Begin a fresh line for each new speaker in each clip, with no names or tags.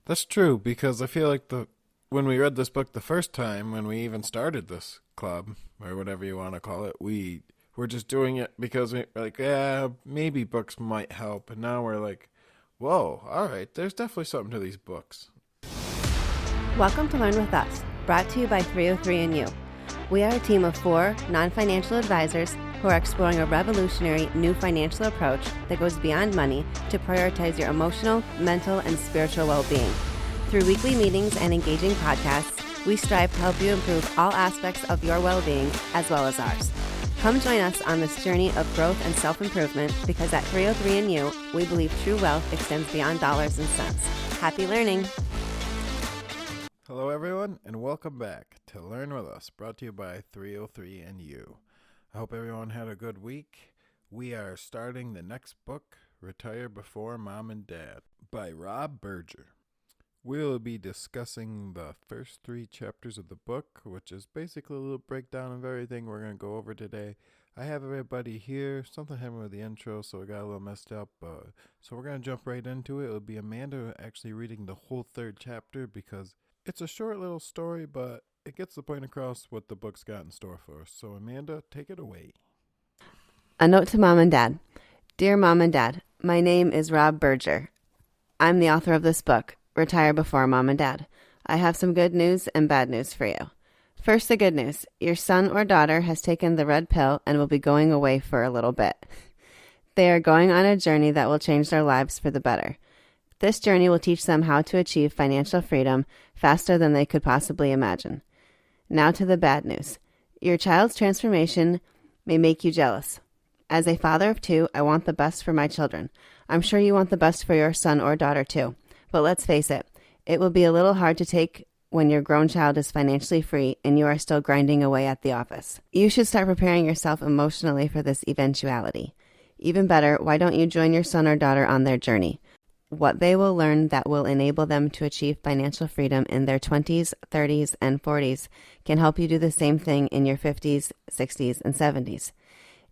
That's true because I feel like the when we read this book the first time, when we even started this club or whatever you want to call it, we were just doing it because we were like, yeah, maybe books might help, and now we're like, whoa, all right, there's definitely something to these books.
Welcome to Learn With Us, brought to you by 3o3andyou. We are a team of 4 non-financial advisors who are exploring a revolutionary new financial approach that goes beyond money to prioritize your emotional, mental, and spiritual well-being. Through weekly meetings and engaging podcasts, we strive to help you improve all aspects of your well-being as well as ours. Come join us on this journey of growth and self-improvement because at 3o3andyou, we believe true wealth extends beyond dollars and cents. Happy learning!
Hello, everyone, and welcome back to Learn With Us, brought to you by 3o3andyou. I hope everyone had a good week. We are starting the next book, Retire Before Mom and Dad, by Berger. We'll be discussing the first 3 chapters of the book, which is basically a little breakdown of everything we're going to go over today. I have everybody here. Something happened with the intro, so it got a little messed up. So we're going to jump right into it. It'll be Amanda actually reading the whole 3rd chapter because it's a short little story, but it gets the point across what the book's got in store for us. So Amanda, take it away.
A note to Mom and Dad. Dear Mom and Dad, my name is Berger. I'm the author of this book, Retire Before Mom and Dad. I have some good news and bad news for you. First, the good news. Your son or daughter has taken the red pill and will be going away for a little bit. They are going on a journey that will change their lives for the better. This journey will teach them how to achieve financial freedom faster than they could possibly imagine. Now to the bad news. Your child's transformation may make you jealous. As a father of 2, I want the best for my children. I'm sure you want the best for your son or daughter too. But let's face it, it will be a little hard to take when your grown child is financially free and you are still grinding away at the office. You should start preparing yourself emotionally for this eventuality. Even better, why don't you join your son or daughter on their journey? What they will learn that will enable them to achieve financial freedom in their 20s, 30s, and 40s can help you do the same thing in your 50s, 60s, and 70s.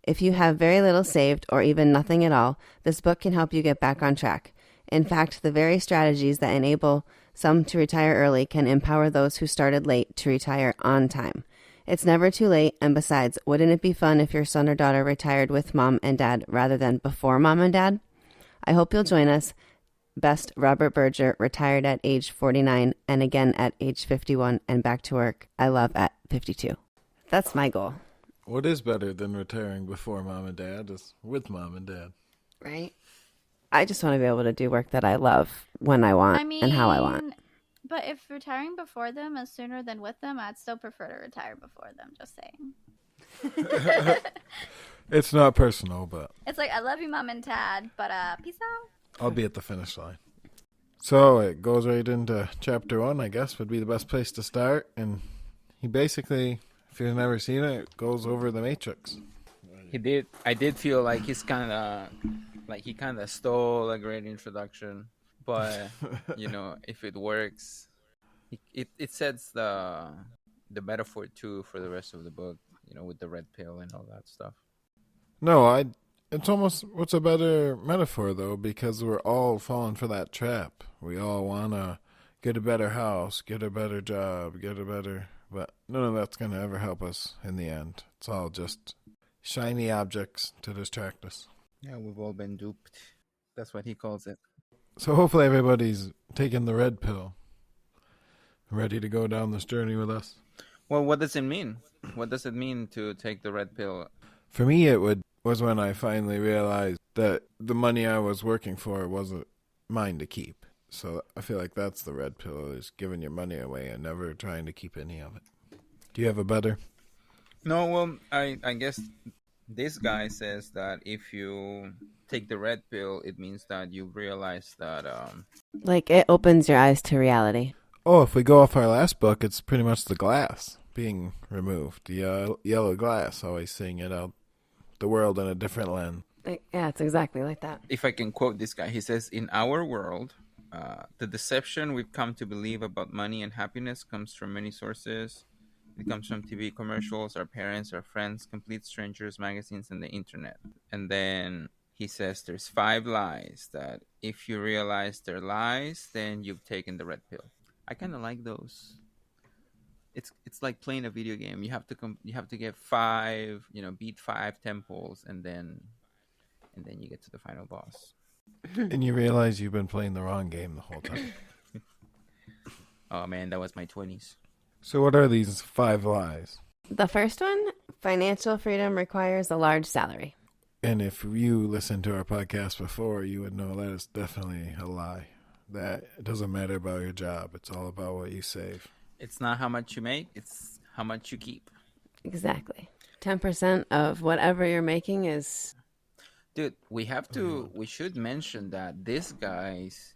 If you have very little saved or even nothing at all, this book can help you get back on track. In fact, the very strategies that enable some to retire early can empower those who started late to retire on time. It's never too late, and besides, wouldn't it be fun if your son or daughter retired with mom and dad rather than before mom and dad? I hope you'll join us. Best, Robert Berger, retired at age 49 and again at age 51 and back to work. I love at 52. That's my goal.
What is better than retiring before mom and dad is with mom and dad.
Right? I just want to be able to do work that I love when I want and how I want.
But if retiring before them is sooner than with them, I'd still prefer to retire before them, just saying.
It's not personal, but
It's like, I love you, Mom and Dad, but peace out.
I'll be at the finish line. So it goes right into chapter 1, I guess, would be the best place to start. And he basically, if you've never seen it, goes over the Matrix.
He did. I did feel like he kind of stole a great introduction, but if it works, it sets the metaphor too for the rest of the book. With the red pill and all that stuff.
No, it's almost, what's a better metaphor, though, because we're all falling for that trap. We all want to get a better house, get a better job, but none of that's going to ever help us in the end. It's all just shiny objects to distract us.
Yeah, we've all been duped. That's what he calls it.
So hopefully everybody's taking the red pill, ready to go down this journey with us.
Well, what does it mean? What does it mean to take the red pill?
For me, was when I finally realized that the money I was working for wasn't mine to keep. So I feel like that's the red pill, is giving your money away and never trying to keep any of it. Do you have a better?
No, well, I guess this guy says that if you take the red pill, it means that you realize that...
Like, it opens your eyes to reality.
Oh, if we go off our last book, it's pretty much the glass being removed. The yellow glass, always seeing it out, the world in a different lens.
Yeah, it's exactly like that.
If I can quote this guy, he says, in our world, the deception we've come to believe about money and happiness comes from many sources. It comes from TV commercials, our parents, our friends, complete strangers, magazines, and the internet. And then he says there's 5 lies that if you realize they're lies, then you've taken the red pill. I kind of like those. It's like playing a video game. You have to you have to get 5, beat 5 temples, and then you get to the final boss.
And you realize you've been playing the wrong game the whole time.
Oh man, that was my 20s.
So what are these 5 lies?
The first one, financial freedom requires a large salary.
And if you listened to our podcast before, you would know that is definitely a lie. That it doesn't matter about your job. It's all about what you save.
It's not how much you make, it's how much you keep.
Exactly. 10% of whatever you're making is...
Dude, we should mention that this guy's,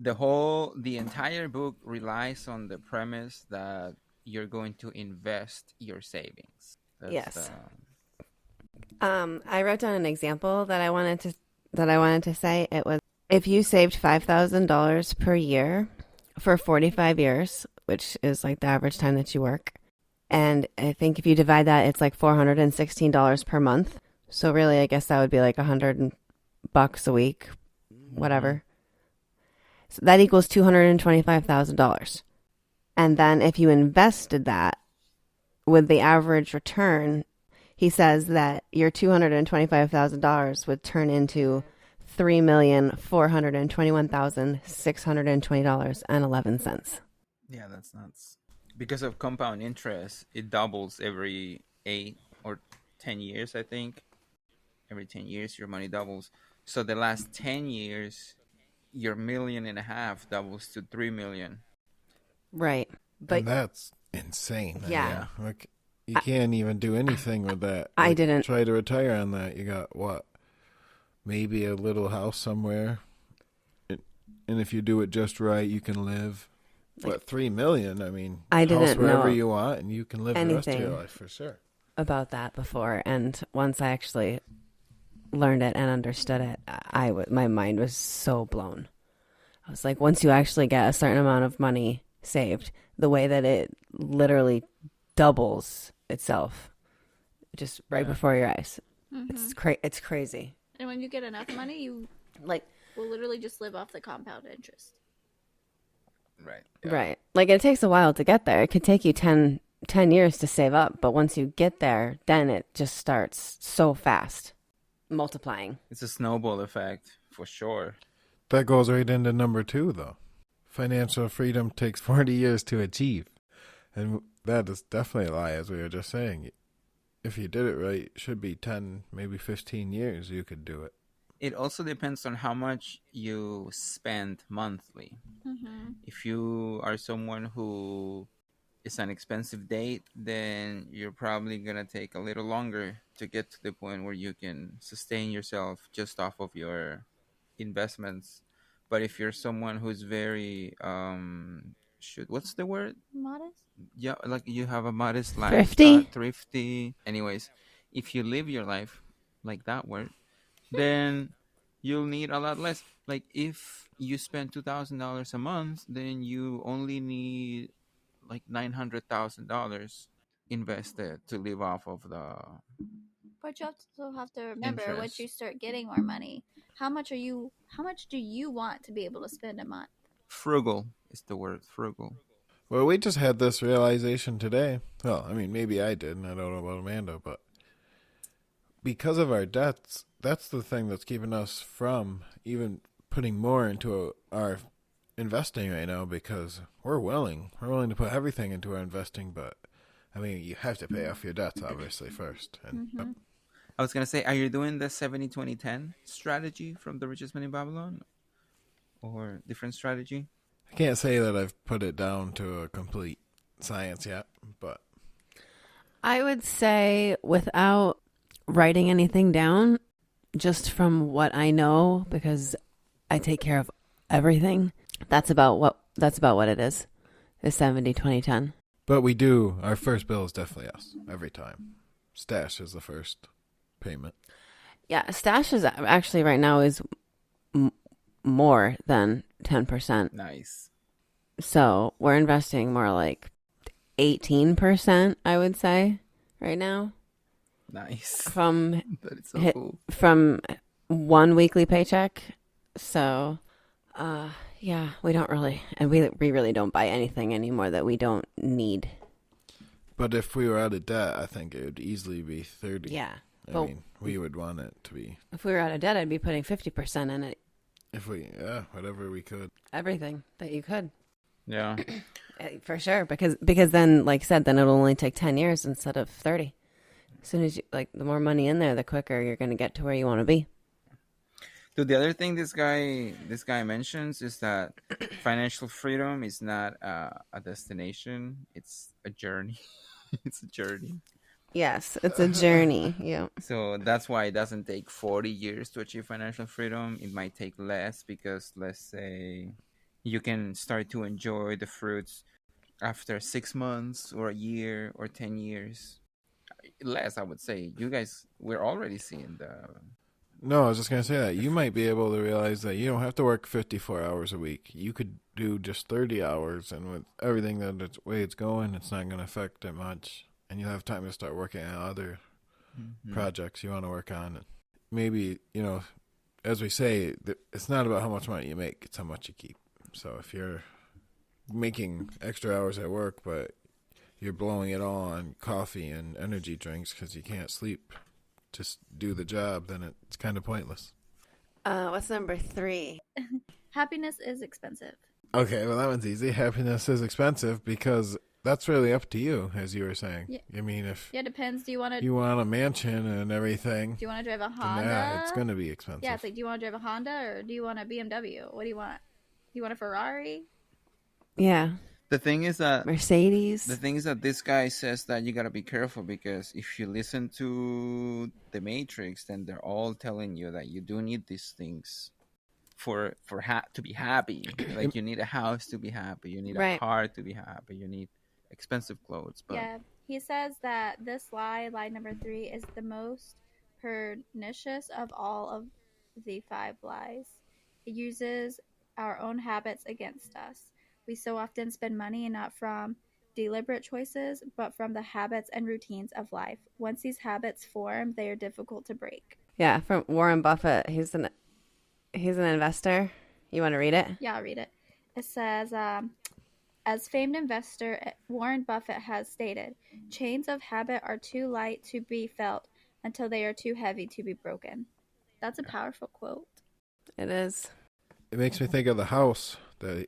the entire book relies on the premise that you're going to invest your savings.
Yes. I wrote down an example that I wanted to say. It was, if you saved $5,000 per year for 45 years, which is like the average time that you work, and I think if you divide that, it's like $416 per month. So really, I guess that would be like $100 a week, whatever. So that equals $225,000. And then if you invested that with the average return, he says that your $225,000 would turn into $3,421,620.11.
Yeah, that's nuts. Because of compound interest, it doubles every 8 or 10 years, I think. Every 10 years, your money doubles. So the last 10 years, your $1.5 million doubles to $3 million.
Right. But
and that's insane.
Yeah.
Like, you can't even do anything with that.
I
Like,
didn't.
Try to retire on that. You got what? Maybe a little house somewhere. And if you do it just right, you can live. What, $3 million? I mean,
I didn't
house wherever
know
you want, and you can live the rest of your
anything
life for sure.
about that before. And once I actually learned it and understood it, my mind was so blown. I was like, once you actually get a certain amount of money saved, the way that it literally doubles itself just right before your eyes.
Mm-hmm.
It's crazy.
And when you get enough money, you
Like,
will literally just live off the compound interest.
Right.
right. Like, it takes a while to get there. It could take you 10 years to save up, but once you get there, then it just starts so fast multiplying.
It's a snowball effect, for sure.
That goes right into number 2, though. Financial freedom takes 40 years to achieve. And that is definitely a lie, as we were just saying. If you did it right, it should be 10, maybe 15 years you could do it.
It also depends on how much you spend monthly.
Mm-hmm.
If you are someone who is an expensive date, then you're probably going to take a little longer to get to the point where you can sustain yourself just off of your investments. But if you're someone who's very what's the word?
Modest?
Yeah, like you have a modest life.
Thrifty?
Thrifty. Anyways, if you live your life like that word, then you'll need a lot less. Like if you spend $2,000 a month, then you only need like $900,000 invested to live off of the.
But you also have to remember,
Interest.
once you start getting more money, how much do you want to be able to spend a month?
Frugal is the word. Frugal.
Well, we just had this realization today. Well, I mean, maybe I did, and I don't know about Amanda, but because of our debts, that's the thing that's keeping us from even putting more into our investing right now, because we're willing to put everything into our investing, but I mean, you have to pay off your debts, obviously, first. And
I was going to say, are you doing the 70-20-10 strategy from The Richest Man in Babylon? Or different strategy?
I can't say that I've put it down to a complete science yet, but
I would say, without writing anything down, just from what I know, because I take care of everything, that's about what it is 70-20-10.
But we do, our first bill is definitely us, every time. Stash is the first payment.
Yeah, stash is actually right now is more than 10%.
Nice.
So we're investing more like 18%, I would say, right now.
Nice.
From
That is so cool.
from one weekly paycheck. So, yeah, we don't really, and we really don't buy anything anymore that we don't need.
But if we were out of debt, I think it would easily be 30.
Yeah.
I
But
mean, we would want it to be.
if we were out of debt, I'd be putting 50% in it.
If we, whatever we could.
Everything that you could.
Yeah.
For sure, because then, like I said, then it'll only take 10 years instead of 30. As soon as you, like, the more money in there, the quicker you're going to get to where you want to be.
So the other thing this guy mentions is that financial freedom is not a destination; it's a journey. It's a journey.
Yes, it's a journey. Yeah.
So that's why it doesn't take 40 years to achieve financial freedom. It might take less because, let's say, you can start to enjoy the fruits after 6 months or a year or 10 years. Less, I would say. You guys, we're already seeing the...
No, I was just going to say that. You might be able to realize that you don't have to work 54 hours a week. You could do just 30 hours, and with everything the way it's going, it's not going to affect it much. And you'll have time to start working on other projects you want to work on. And maybe, as we say, it's not about how much money you make, it's how much you keep. So if you're making extra hours at work, but you're blowing it all on coffee and energy drinks because you can't sleep, just do the job, then it's kind of pointless.
What's number 3?
Happiness is expensive.
Okay, well, that one's easy. Happiness is expensive because that's really up to you, as you were saying.
Yeah.
I mean, if
Yeah, it depends. Do you want
you want a mansion and everything,
Do you want to drive a
then
Honda?
yeah, it's going to be expensive.
Yeah, it's like, do you want to drive a Honda or do you want a BMW? What do you want? Do you want a Ferrari?
Yeah.
The thing is that
Mercedes.
this guy says that you gotta be careful because if you listen to the Matrix, then they're all telling you that you do need these things to be happy. Like you need a house to be happy, you need a car to be happy, you need expensive clothes. But
Yeah, he says that this lie number 3, is the most pernicious of all of the 5 lies. It uses our own habits against us. We so often spend money not from deliberate choices, but from the habits and routines of life. Once these habits form, they are difficult to break.
Yeah, from Warren Buffett. He's an investor. You want to read it?
Yeah, I'll read it. It says, as famed investor Warren Buffett has stated, chains of habit are too light to be felt until they are too heavy to be broken. That's a powerful quote.
It is.
It makes me think of the house that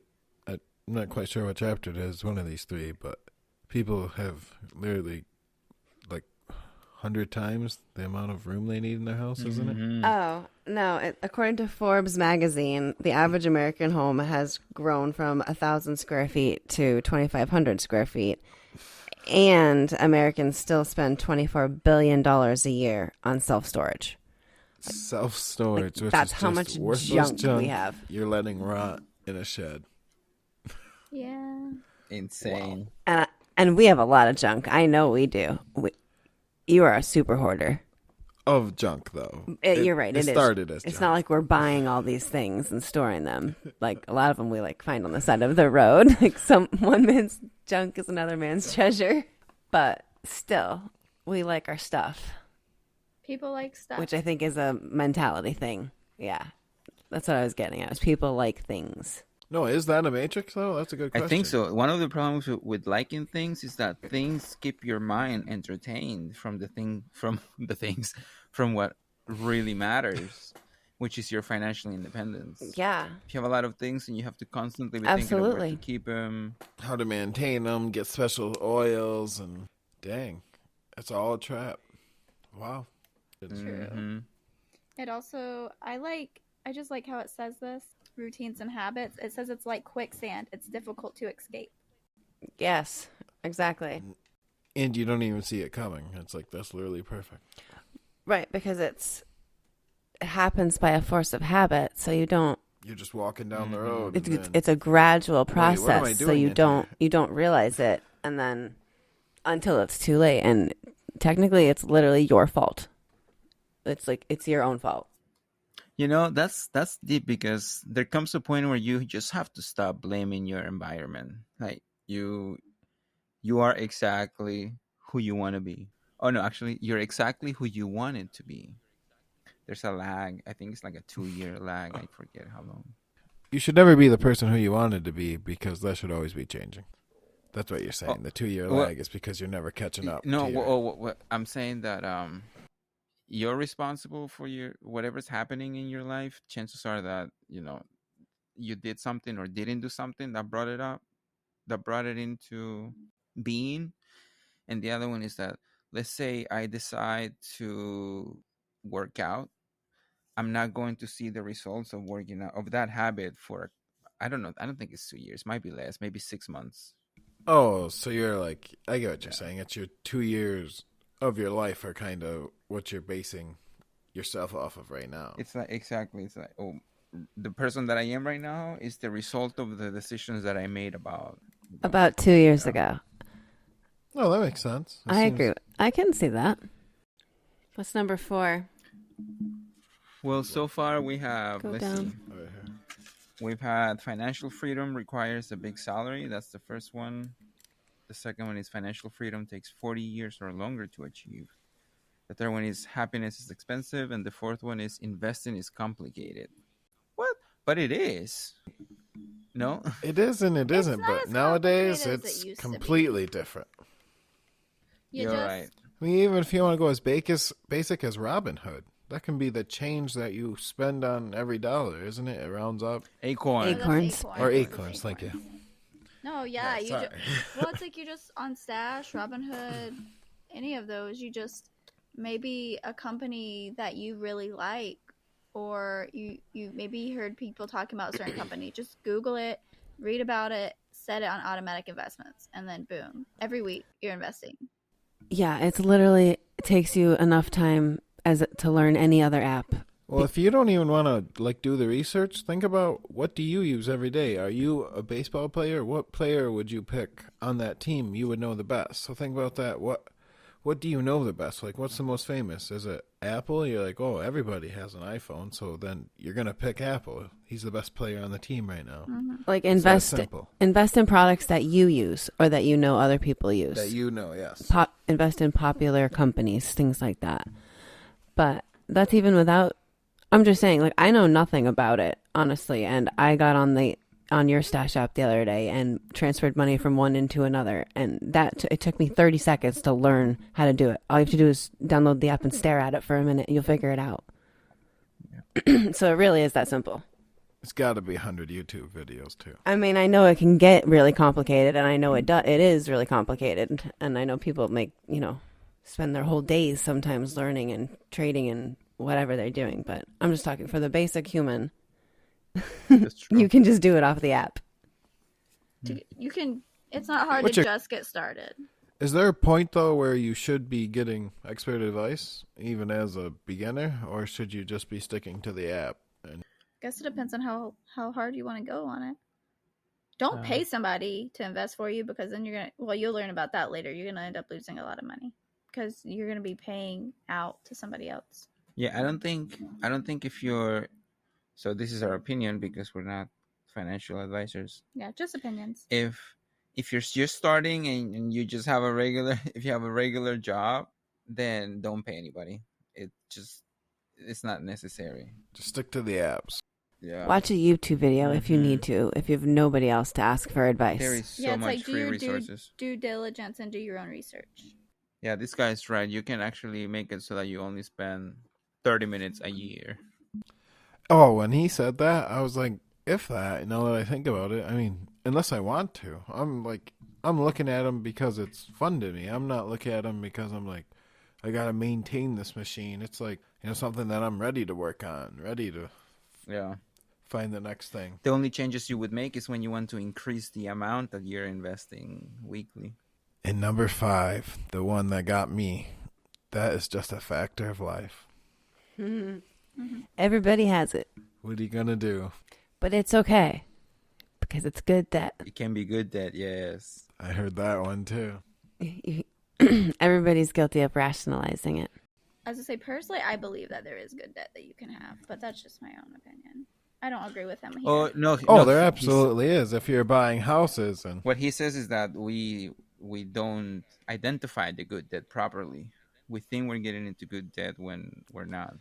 I'm not quite sure what chapter it is, one of these 3, but people have literally like 100 times the amount of room they need in their house, isn't it?
Oh, no. According to Forbes magazine, the average American home has grown from 1,000 square feet to 2,500 square feet. And Americans still spend $24 billion a year on self-storage.
Self-storage, which
that's
is
how
just
much
worthless
junk we have.
You're letting rot in a shed.
Yeah.
insane.
And we have a lot of junk. I know we do. You are a super hoarder.
Of junk, though.
You're right.
It started as
It's
junk.
not like we're buying all these things and storing them. Like a lot of them we like find on the side of the road. Like one man's junk is another man's treasure. But still, we like our stuff.
People like stuff.
Which I think is a mentality thing. Yeah. That's what I was getting at. Was people like things.
No, is that a matrix, though? That's a good question.
I think so. One of the problems with liking things is that things keep your mind entertained from what really matters, which is your financial independence.
Yeah.
If you have a lot of things and you have to constantly be thinking of where to keep them,
how to maintain them, get special oils, and dang, it's all a trap. Wow.
True. It also, I just like how it says this, routines and habits. It says it's like quicksand. It's difficult to escape.
Yes, exactly.
And you don't even see it coming. It's like, that's literally perfect.
Right, because it happens by a force of habit, so you don't.
You're just walking down the road.
It's a gradual process,
what am I
so
doing
you don't realize it, and then until it's too late, and technically, it's literally your fault. It's like it's your own fault.
You know, that's deep because there comes a point where you just have to stop blaming your environment. Like you are exactly who you want to be. Oh no, actually, you're exactly who you want it to be. there's a lag. I think it's like a 2-year lag. I forget how long.
You should never be the person who you wanted to be because that should always be changing. That's what you're saying.
Oh,
The 2-year
well,
lag is because you're never catching up.
no,
to your...
what I'm saying that you're responsible for your whatever's happening in your life. Chances are that you did something or didn't do something that brought it up, that brought it into being. And the other one is that, let's say I decide to work out. I'm not going to see the results of working out, of that habit, for, I don't know. I don't think it's 2 years. Might be less. Maybe 6 months.
Oh, so you're like, I get what you're
Yeah.
saying. It's your 2 years of your life are kind of what you're basing yourself off of right now.
It's like, exactly. It's like, oh, the person that I am right now is the result of the decisions that I made
About 2 years ago.
Oh, that makes sense. It
I
seems-
agree. I can see that. What's number 4?
Well, so far we have,
Go
let's
down.
see.
Right here.
We've had financial freedom requires a big salary. That's the first one. The second one is financial freedom takes 40 years or longer to achieve. The third one is happiness is expensive. And the fourth one is investing is complicated. What? But it is. No?
It is and it
It's
isn't,
not
but
as
nowadays
complicated as it
it's
used to be.
completely different.
You
You're
just
right.
I mean, even if you want to go as basic as Robinhood, that can be the change that you spend on every dollar, isn't it? It rounds up.
Acorn.
Oh, that's
Acorns.
Or
That's
acorns, thank you.
No, yeah, you
sorry.
well, it's like you just on Stash, Robinhood, any of those, you just maybe a company that you really like, or you maybe heard people talking about a certain company. Just Google it, read about it, set it on automatic investments, and then boom, every week you're investing.
Yeah, it's literally takes you enough time to learn any other app.
Well, if you don't even want to do the research, think about what do you use every day. Are you a baseball player? What player would you pick on that team you would know the best? So think about that. What do you know the best? Like, what's the most famous? Is it Apple? You're like, oh, everybody has an iPhone, so then you're gonna pick Apple. He's the best player on the team right now.
Like
It's that
invest
simple.
in products that you use or that you know other people use.
That you know, yes.
Invest in popular companies, things like that. But that's even without. I'm just saying, like, I know nothing about it, honestly, and I got on your Stash app the other day and transferred money from one into another, and it took me 30 seconds to learn how to do it. All you have to do is download the app and stare at it for a minute, and you'll figure it out. Yeah. So it really is that simple.
It's got to be 100 YouTube videos too.
I mean, I know it can get really complicated, and I know it is really complicated, and I know people spend their whole days sometimes learning and trading and whatever they're doing, but I'm just talking for the basic human.
That's true.
You can just do it off the app.
You can. It's not hard
What's
to
your-
just get started.
Is there a point though where you should be getting expert advice even as a beginner, or should you just be sticking to the app? And
Guess it depends on how hard you want to go on it. Don't pay somebody to invest for you, because then you'll learn about that later. You're gonna end up losing a lot of money because you're gonna be paying out to somebody else.
Yeah, I don't think if you're, so this is our opinion because we're not financial advisors.
Yeah, just opinions.
If you're just starting and you just have if you have a regular job, then don't pay anybody. It's not necessary.
just stick to the apps.
Yeah.
Watch a YouTube video if you need to, if you have nobody else to ask for advice.
There is so
Yeah, it's
much
like do
free
your
resources.
due diligence and do your own research.
Yeah, this guy's right. You can actually make it so that you only spend 30 minutes a year.
Oh, when he said that, I was like, if that, now that I think about it, I mean, unless I want to. I'm looking at them because it's fun to me. I'm not looking at them because I'm like, I got to maintain this machine. It's like, something that I'm ready to work on, ready to
Yeah.
find the next thing.
The only changes you would make is when you want to increase the amount that you're investing weekly.
And number 5, the one that got me, that is just a factor of life.
Everybody has it,
What are you going to do?
but it's okay because it's good debt.
It can be good debt, yes.
I heard that one too.
Everybody's guilty of rationalizing it.
As I say, personally, I believe that there is good debt that you can have, but that's just my own opinion. I don't agree with him here.
Oh no!
Oh,
no,
there
he's-
absolutely is. If you're buying houses and
What he says is that we don't identify the good debt properly. We think we're getting into good debt when we're not.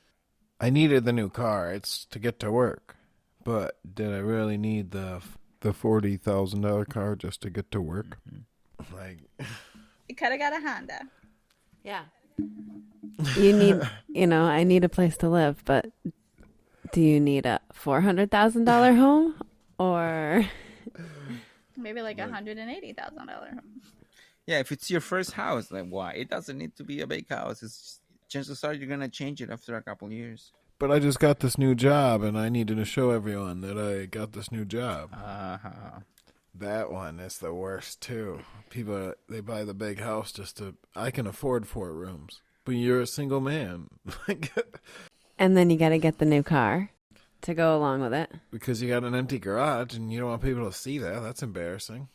I needed the new car. It's to get to work. But did I really need the $40,000 car just to get to work?
Mm-hmm.
Like,
You could have got a Honda.
Yeah. You need, I need a place to live, but do you need a $400,000 home or
Maybe like $180,000 home.
Yeah, if it's your first house, like why? It doesn't need to be a big house. It's chances are you're gonna change it after a couple years.
but I just got this new job, and I needed to show everyone that I got this new job. That one is the worst, too. People, they buy the big house I can afford 4 rooms. But you're a single man.
and then you got to get the new car to go along with it.
Because you got an empty garage, and you don't want people to see that. That's embarrassing.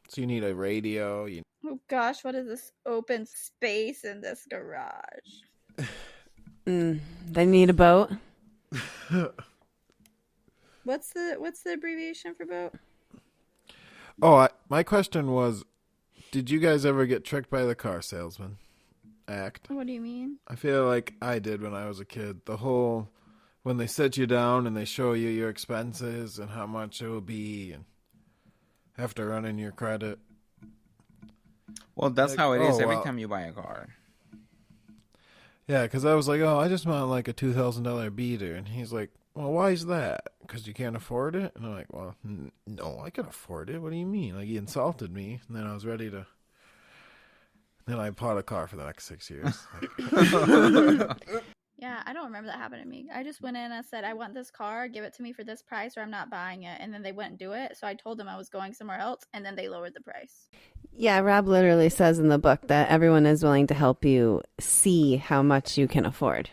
So you need a radio.
Oh gosh, what is this open space in this garage?
They need a boat.
What's the abbreviation for boat?
Oh, my question was, did you guys ever get tricked by the car salesman act?
What do you mean?
I feel like I did when I was a kid. The whole, when they sit you down and they show you your expenses and how much it will be, and have to run in your credit.
Well, that's
Like,
how it is every
well,
time you buy a car.
Yeah, because I was like, I just want like a $2,000 beater. And he's like, well, why is that? Because you can't afford it? And I'm like, well, no, I can afford it. What do you mean? Like, he insulted me, and then I was ready to... Then I bought a car for the next 6 years.
Yeah, I don't remember that happening to me. I just went in and said, I want this car, give it to me for this price or I'm not buying it. And then they wouldn't do it. So I told them I was going somewhere else, and then they lowered the price.
Yeah, Rob literally says in the book that everyone is willing to help you see how much you can afford.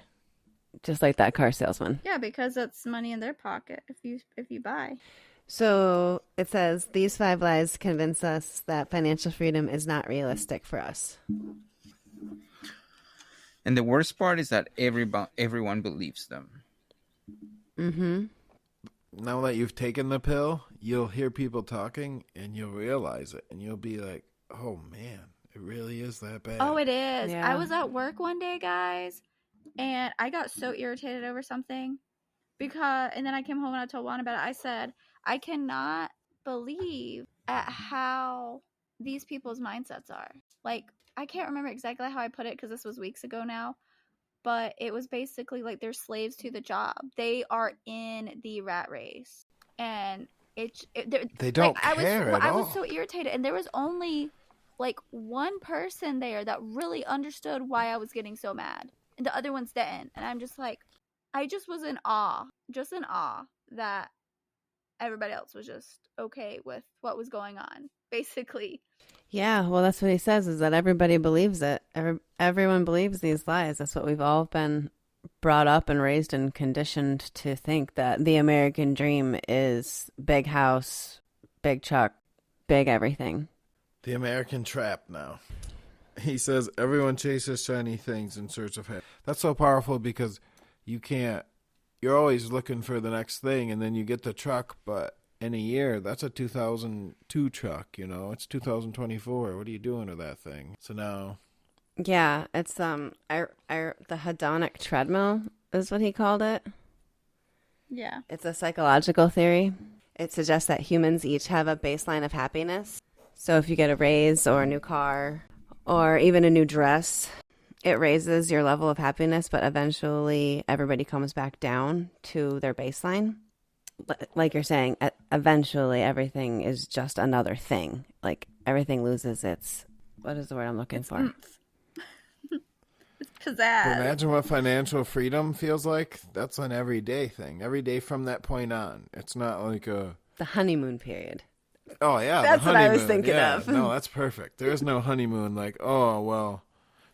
Just like that car salesman.
Yeah, because it's money in their pocket if you buy.
So it says, these 5 lies convince us that financial freedom is not realistic for us.
And the worst part is that everyone believes them.
Mm-hmm.
Now that you've taken the pill, you'll hear people talking, and you'll realize it. And you'll be like, oh, man, it really is that bad.
Oh, it is.
Yeah.
I was at work one day, guys, and I got so irritated over something. And then I came home and I told Juan about it. I said, I cannot believe at how these people's mindsets are. Like, I can't remember exactly how I put it because this was weeks ago now, but it was basically like they're slaves to the job. They are in the rat race, and
they don't
like,
care at all.
I was so irritated, and there was only like one person there that really understood why I was getting so mad, and the other ones didn't. And I'm just like, I just was in awe that everybody else was just okay with what was going on, basically.
Yeah, well, that's what he says, is that everybody believes it. Everyone believes these lies. That's what we've all been brought up and raised and conditioned to think, that the American dream is big house, big truck, big everything.
The American trap now. He says everyone chases shiny things in search of happiness. That's so powerful because you're always looking for the next thing, and then you get the truck, but in a year, that's a 2002 truck, it's 2024. What are you doing with that thing? So now...
Yeah, it's the hedonic treadmill is what he called it.
Yeah.
It's a psychological theory. It suggests that humans each have a baseline of happiness. So if you get a raise or a new car or even a new dress, it raises your level of happiness, but eventually everybody comes back down to their baseline. Like you're saying, eventually everything is just another thing. Like everything loses its, what is the word I'm looking for?
It's pizzazz.
Imagine what financial freedom feels like. That's an everyday thing. Every day from that point on. It's not like the
honeymoon period.
Oh, yeah.
That's
the
what I was
honeymoon.
thinking
Yeah,
of.
No, that's perfect. There is no honeymoon like, oh, well,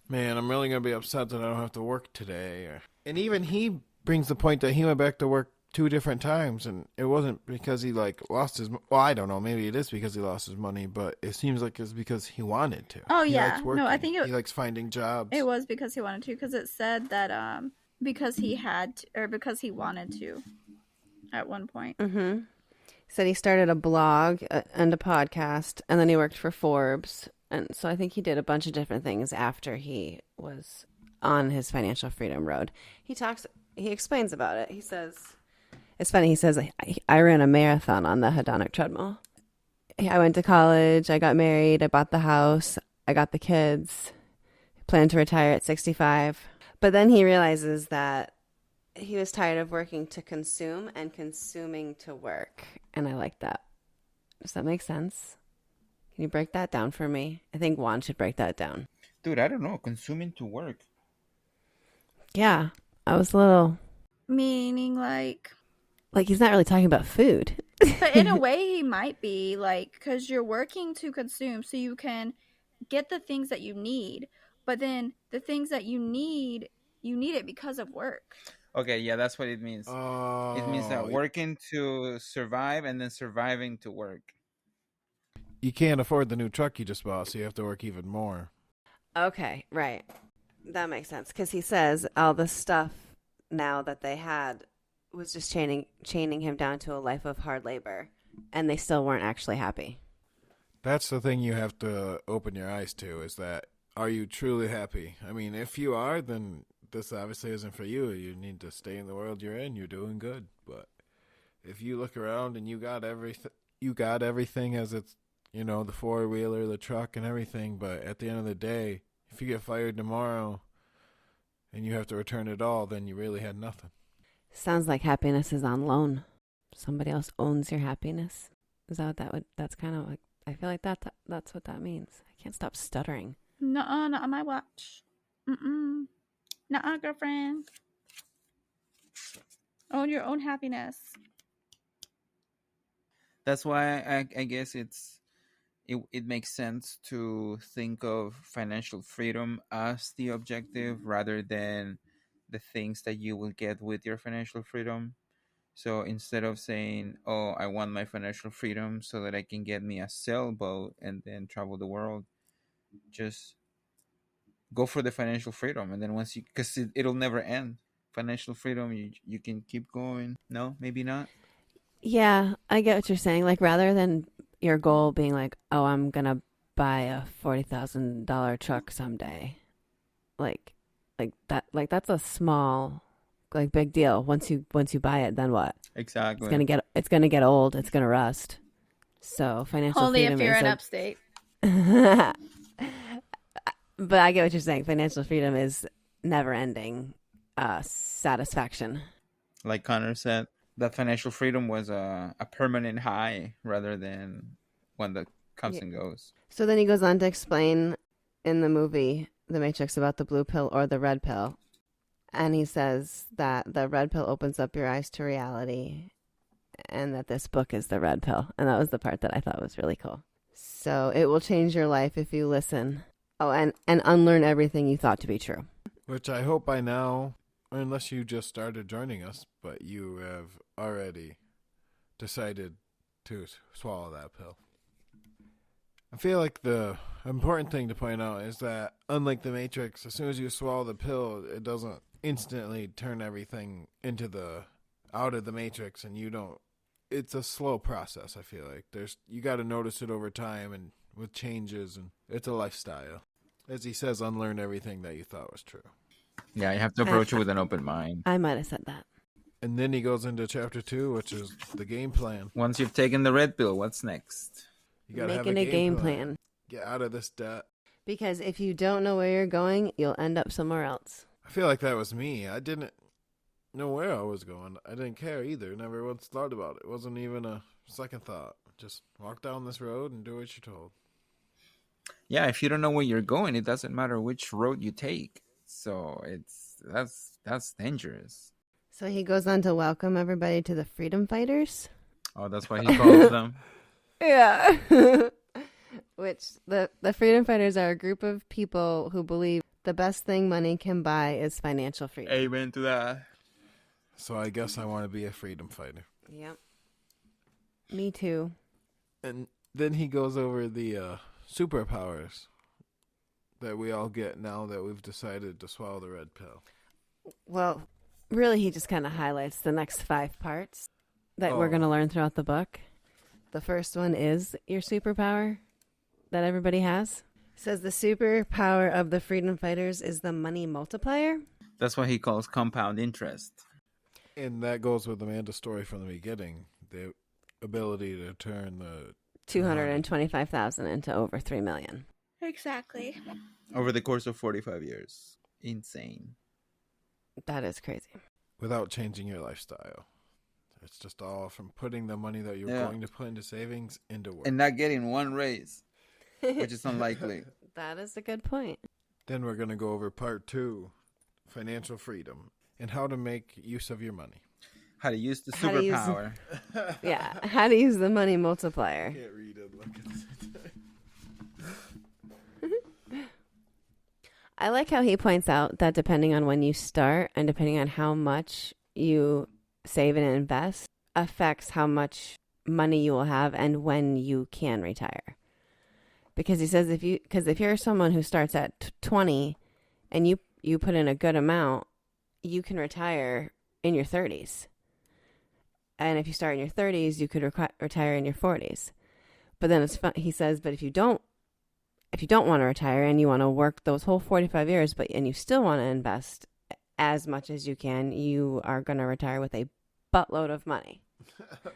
man, I'm really going to be upset that I don't have to work today. And even he brings the point that he went back to work 2 different times, and it wasn't because he lost his. Well, I don't know. Maybe it is because he lost his money, but it seems like it's because he wanted to.
Oh,
He
yeah.
likes working.
No, I think
he likes finding jobs.
it was because he wanted to, because it said that because he had to, or because he wanted to at one point.
Mm-hmm. Said he started a blog and a podcast, and then he worked for Forbes, and so I think he did a bunch of different things after he was on his financial freedom road. He talks he explains about it. He says, it's funny, he says, I ran a marathon on the hedonic treadmill. I went to college, I got married, I bought the house, I got the kids, planned to retire at 65. But then he realizes that he was tired of working to consume and consuming to work. And I like that. Does that make sense? Can you break that down for me? I think Juan should break that down.
Dude, I don't know. Consuming to work.
Yeah, I was a little...
Meaning, like
he's not really talking about food.
but in a way, he might be, like, because you're working to consume so you can get the things that you need. But then the things that you need it because of work.
Okay, yeah, that's what it means.
Oh,
It means that working to survive and then surviving to work.
you can't afford the new truck you just bought, so you have to work even more.
Okay, right. That makes sense. Because he says all the stuff now that they had was just chaining him down to a life of hard labor. And they still weren't actually happy.
That's the thing you have to open your eyes to, is that, are you truly happy? I mean, if you are, then this obviously isn't for you. You need to stay in the world you're in. You're doing good. But if you look around and you got everything as it's, you know, the four-wheeler, the truck, and everything, but at the end of the day, if you get fired tomorrow and you have to return it all, then you really had nothing.
Sounds like happiness is on loan. Somebody else owns your happiness. Is that what that would? That's kind of like, I feel like that's what that means. I can't stop stuttering.
Nuh-uh, not on my watch. Nuh-uh, girlfriend. Own your own happiness.
That's why I guess it makes sense to think of financial freedom as the objective rather than the things that you will get with your financial freedom. So instead of saying, oh, I want my financial freedom so that I can get me a sailboat and then travel the world, just go for the financial freedom. And then once you, because it'll never end. Financial freedom, you can keep going. No, maybe not.
Yeah, I get what you're saying. Like, rather than your goal being like, oh, I'm going to buy a $40,000 truck someday. Like that, like that's a small, like, big deal. Once you buy it, then what?
Exactly.
It's gonna get old. It's gonna rust. So financial
Only
freedom
if you're
is
in upstate.
But I get what you're saying. Financial freedom is never ending satisfaction.
Like Connor said, that financial freedom was a permanent high rather than one that comes and goes.
So then he goes on to explain in the movie The Matrix about the blue pill or the red pill. And he says that the red pill opens up your eyes to reality and that this book is the red pill. And that was the part that I thought was really cool. So it will change your life if you listen. Oh, and unlearn everything you thought to be true.
Which I hope by now, unless you just started joining us, but you have already decided to swallow that pill. I feel like the important thing to point out is that, unlike the Matrix, as soon as you swallow the pill, it doesn't instantly turn everything out of the Matrix, and you don't. It's a slow process. I feel like you got to notice it over time and with changes, and it's a lifestyle. As he says, unlearn everything that you thought was true.
Yeah, you have to approach it with an open mind.
I might have said that.
And then he goes into chapter 2, which is the game plan.
Once you've taken the red pill, what's next?
You gotta
Making
have
a game plan.
Get out of this debt.
Because if you don't know where you're going, you'll end up somewhere else.
I feel like that was me. I didn't know where I was going. I didn't care either. Never once thought about it. It wasn't even a second thought. Just walk down this road and do what you're told.
Yeah, if you don't know where you're going, it doesn't matter which road you take. So that's dangerous.
So he goes on to welcome everybody to the freedom fighters.
Oh, that's why he calls them.
Yeah. Which the freedom fighters are a group of people who believe the best thing money can buy is financial freedom.
Amen to that.
So I guess I want to be a freedom fighter.
Yep. Me too.
And then he goes over the superpowers that we all get now that we've decided to swallow the red pill.
Well, really, he just kind of highlights the next 5 parts that we're going to learn throughout the book. The first one is your superpower that everybody has. It says the superpower of the freedom fighters is the money multiplier.
That's what he calls compound interest.
And that goes with Amanda's story from the beginning. The ability to turn the
225,000 into over 3 million.
Exactly.
Over the course of 45 years. Insane.
That is crazy.
without changing your lifestyle. It's just all from putting the money that you're going to put into savings into work.
And not getting one raise, which is unlikely.
That is a good point.
Then we're going to go over part 2, financial freedom, and how to make use of your money.
How to use the
How to use
superpower.
Yeah, how to use the money multiplier.
Can't read it. Look at it.
I like how he points out that depending on when you start and depending on how much you save and invest affects how much money you will have and when you can retire. Because he says if you're someone who starts at 20 and you put in a good amount, you can retire in your 30s. And if you start in your 30s, you could retire in your 40s. But then it's fun. He says, but if you don't want to retire and you want to work those whole 45 years, and you still want to invest as much as you can, you are going to retire with a buttload of money.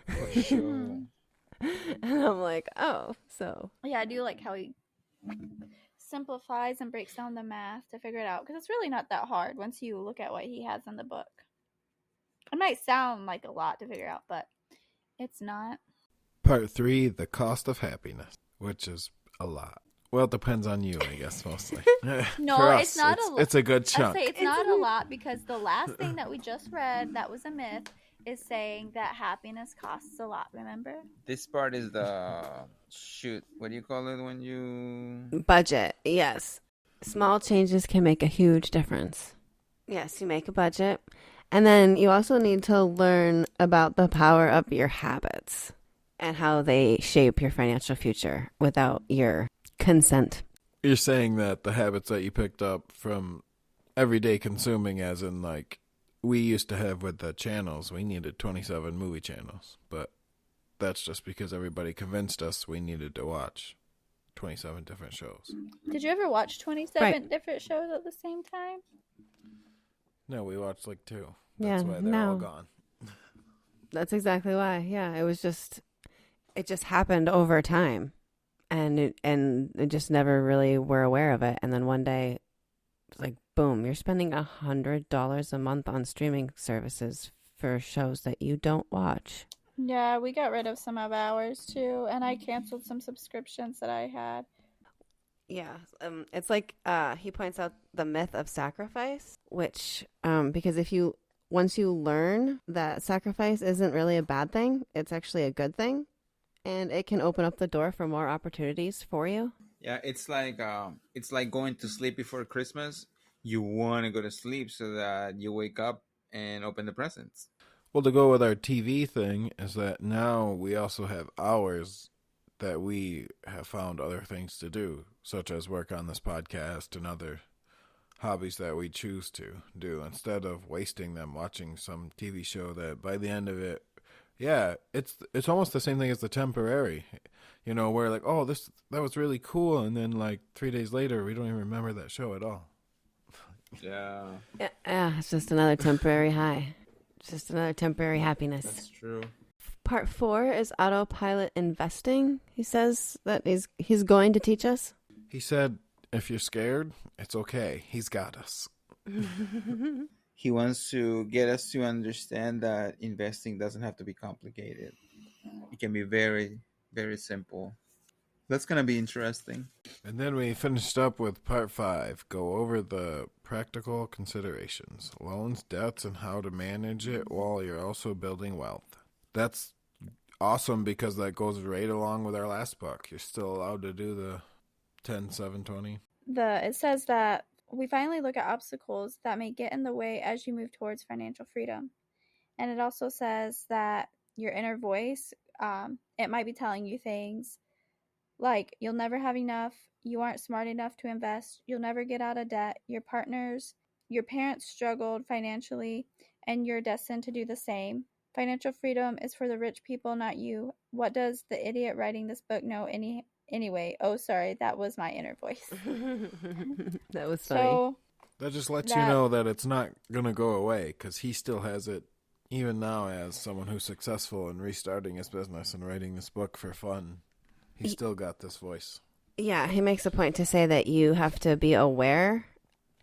For sure.
And I'm like, oh, so.
Yeah, I do like how he simplifies and breaks down the math to figure it out. Because it's really not that hard once you look at what he has in the book. It might sound like a lot to figure out, but it's not.
Part 3, the cost of happiness, which is a lot. Well, it depends on you, I guess, mostly.
No,
For
it's not a lot.
It's a good
I
chunk.
say it's not a lot because the last thing that we just read that was a myth is saying that happiness costs a lot, remember?
This part is the what do you call it when you
Budget, yes. Small changes can make a huge difference. Yes, you make a budget. And then you also need to learn about the power of your habits and how they shape your financial future without your consent.
You're saying that the habits that you picked up from everyday consuming, as in like we used to have with the channels, we needed 27 movie channels, but that's just because everybody convinced us we needed to watch 27 different shows.
Did you ever watch 27
Right.
different shows at the same time?
No, we watched like 2.
Yeah,
That's why they're all gone.
That's exactly why. Yeah, it just happened over time. And it just never really were aware of it. And then one day, it's like, boom, you're spending $100 a month on streaming services for shows that you don't watch.
Yeah, we got rid of some of ours too, and I canceled some subscriptions that I had.
Yeah, it's like he points out the myth of sacrifice, which because once you learn that sacrifice isn't really a bad thing, it's actually a good thing. And it can open up the door for more opportunities for you.
Yeah, it's like going to sleep before Christmas. You want to go to sleep so that you wake up and open the presents.
Well, to go with our TV thing is that now we also have hours that we have found other things to do, such as work on this podcast and other hobbies that we choose to do, instead of wasting them watching some TV show that by the end of it, yeah, it's almost the same thing as the temporary. You know, where like, oh, that was really cool, and then like 3 days later, we don't even remember that show at all.
Yeah.
Yeah, it's just another temporary high. It's just another temporary happiness.
That's true.
Part 4 is autopilot investing. He says that he's going to teach us.
He said, if you're scared, it's okay. He's got us.
He wants to get us to understand that investing doesn't have to be complicated. It can be very, very simple. That's going to be interesting.
And then we finished up with part 5, go over the practical considerations, loans, debts, and how to manage it while you're also building wealth. That's awesome because that goes right along with our last book. You're still allowed to do the 10, 7, 20.
It says that we finally look at obstacles that may get in the way as you move towards financial freedom. And it also says that your inner voice, it might be telling you things like you'll never have enough, you aren't smart enough to invest, you'll never get out of debt, your parents struggled financially, and you're destined to do the same. Financial freedom is for the rich people, not you. What does the idiot writing this book know anyway? Oh, sorry, that was my inner voice.
That was funny.
So
That just lets you know that it's not going to go away because he still has it even now, as someone who's successful in restarting his business and writing this book for fun, he's still got this voice.
Yeah, he makes a point to say that you have to be aware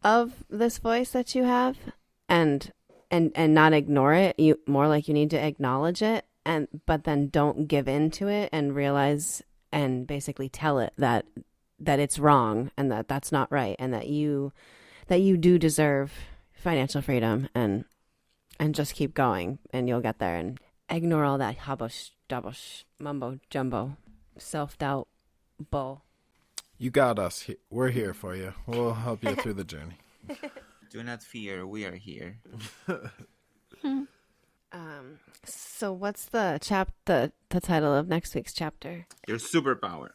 of this voice that you have and not ignore it. You more like you need to acknowledge it, but then don't give in to it and realize and basically tell it that it's wrong and that that's not right and that you do deserve financial freedom and just keep going and you'll get there, and ignore all that habush, dabush, mumbo jumbo, self-doubt bull.
You got us. We're here for you. We'll help you through the journey.
Do not fear, we are here.
So what's the title of next week's chapter?
Your superpower.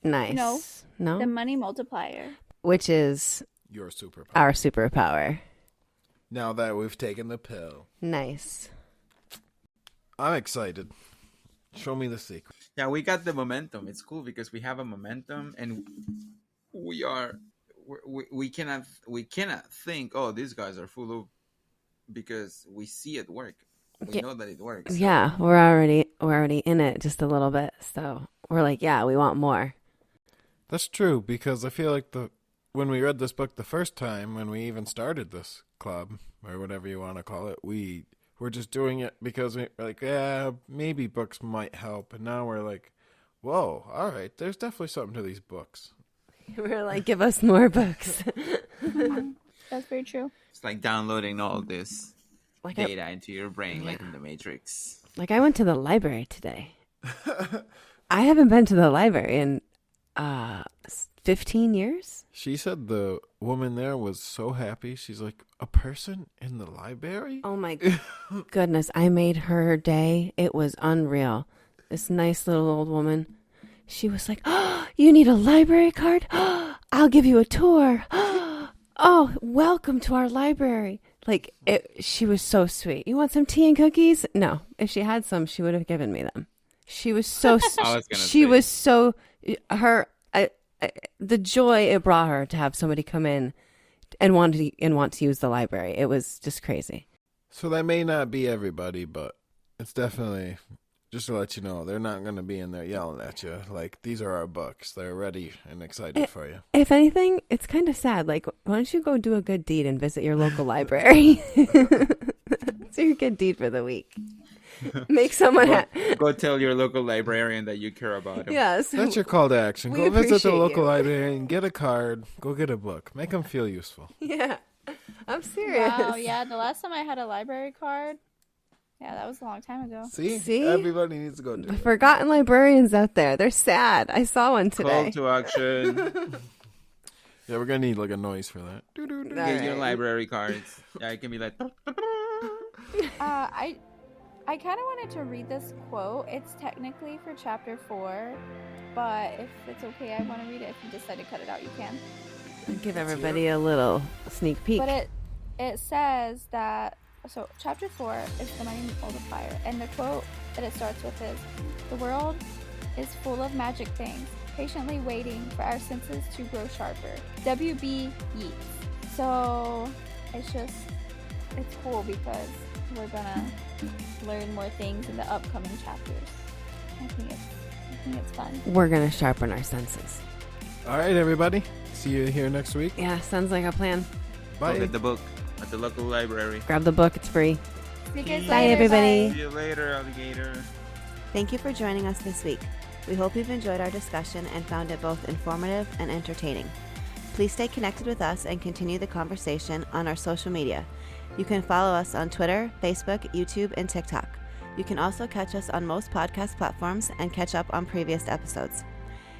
Nice. No?
The money multiplier.
Which is
Your superpower.
our superpower.
Now that we've taken the pill.
Nice.
I'm excited. Show me the secret.
Yeah, we got the momentum. It's cool because we have a momentum, and we cannot think, oh, these guys are full of, because we see it work. We know that it works.
Yeah, we're already in it just a little bit. So we're like, yeah, we want more.
That's true, because I feel like when we read this book the first time, when we even started this club, or whatever you want to call it, we were just doing it because we're like, yeah, maybe books might help. And now we're like, whoa, all right, there's definitely something to these books.
We're like, give us more books.
That's very true.
It's like downloading all this
Like
data into your brain, like in the Matrix.
I went to the library today. I haven't been to the library in 15 years.
She said the woman there was so happy. She's like, a person in the library?
Oh my goodness, I made her day. It was unreal. This nice little old woman. She was like, oh, you need a library card? I'll give you a tour. Oh, welcome to our library. She was so sweet. You want some tea and cookies? No. If she had some, she would have given me them. She was so, the joy it brought her to have somebody come in and want to use the library. It was just crazy.
So that may not be everybody, but it's definitely, just to let you know, they're not going to be in there yelling at you. Like, these are our books. They're ready and excited for you.
If anything, it's kind of sad. Like, why don't you go do a good deed and visit your local library? It's your good deed for the week. Make someone
go tell your local librarian that you care about him.
Yes.
That's your call to action.
We
Go visit the
appreciate
local
you.
librarian, get a card, go get a book. Make them feel useful.
Yeah. I'm serious.
Wow, yeah. The last time I had a library card, yeah, that was a long time ago.
See? Everybody needs to go do
The
it.
forgotten librarians out there. They're sad. I saw one today.
Call to action.
Yeah, we're going to need like a noise for that.
Get your library cards. Yeah, it can be like...
I kind of wanted to read this quote. It's technically for chapter 4, but if it's okay, I want to read it. If you decide to cut it out, you can.
Give everybody a little sneak peek.
But it says that, so chapter 4 is the money multiplier, and the quote that it starts with is, "The world is full of magic things, patiently waiting for our senses to grow sharper." W.B. Yeats. So it's cool because we're gonna learn more things in the upcoming chapters. I think it's fun.
We're going to sharpen our senses.
All right, everybody. See you here next week.
Yeah, sounds like a plan.
Bye.
Go get the book at the local library.
Grab the book. It's free.
See you guys
Bye,
later.
everybody.
Bye.
See you later, alligator.
Thank you for joining us this week. We hope you've enjoyed our discussion and found it both informative and entertaining. Please stay connected with us and continue the conversation on our social media. You can follow us on Twitter, Facebook, YouTube, and TikTok. You can also catch us on most podcast platforms and catch up on previous episodes.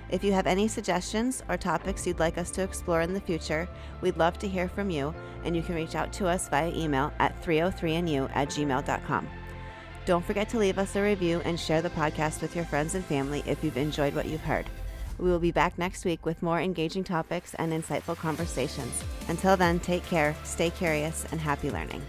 If you have any suggestions or topics you'd like us to explore in the future, we'd love to hear from you, and you can reach out to us via email at 3o3andyou@gmail.com. Don't forget to leave us a review and share the podcast with your friends and family if you've enjoyed what you've heard. We will be back next week with more engaging topics and insightful conversations. Until then, take care, stay curious, and happy learning.